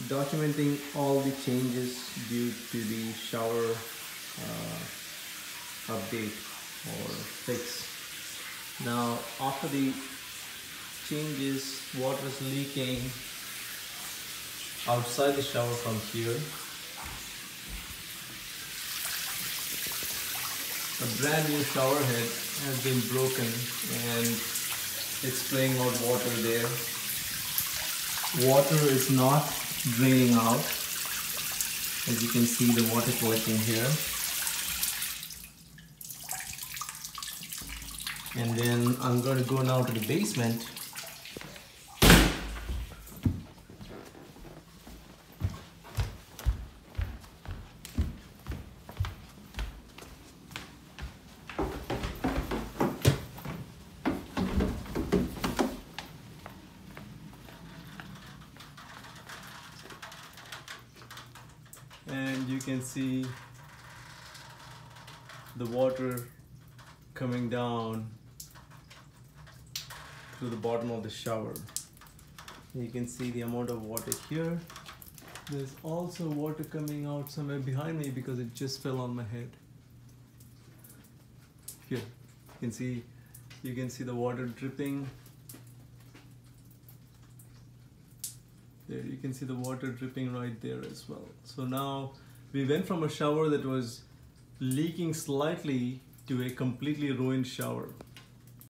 documenting all the changes due to the shower update or fix. Now after the changes, water is leaking outside the shower from here. A brand new shower head has been broken and it's spraying out water there. Water is not draining out. As you can see, the water collecting here. And then I'm going to go now to the basement. And you can see the water coming down to the bottom of the shower. You can see the amount of water here. There's also water coming out somewhere behind me because it just fell on my head. Here, you can see the water dripping. There, you can see the water dripping right there as well. So now we went from a shower that was leaking slightly to a completely ruined shower.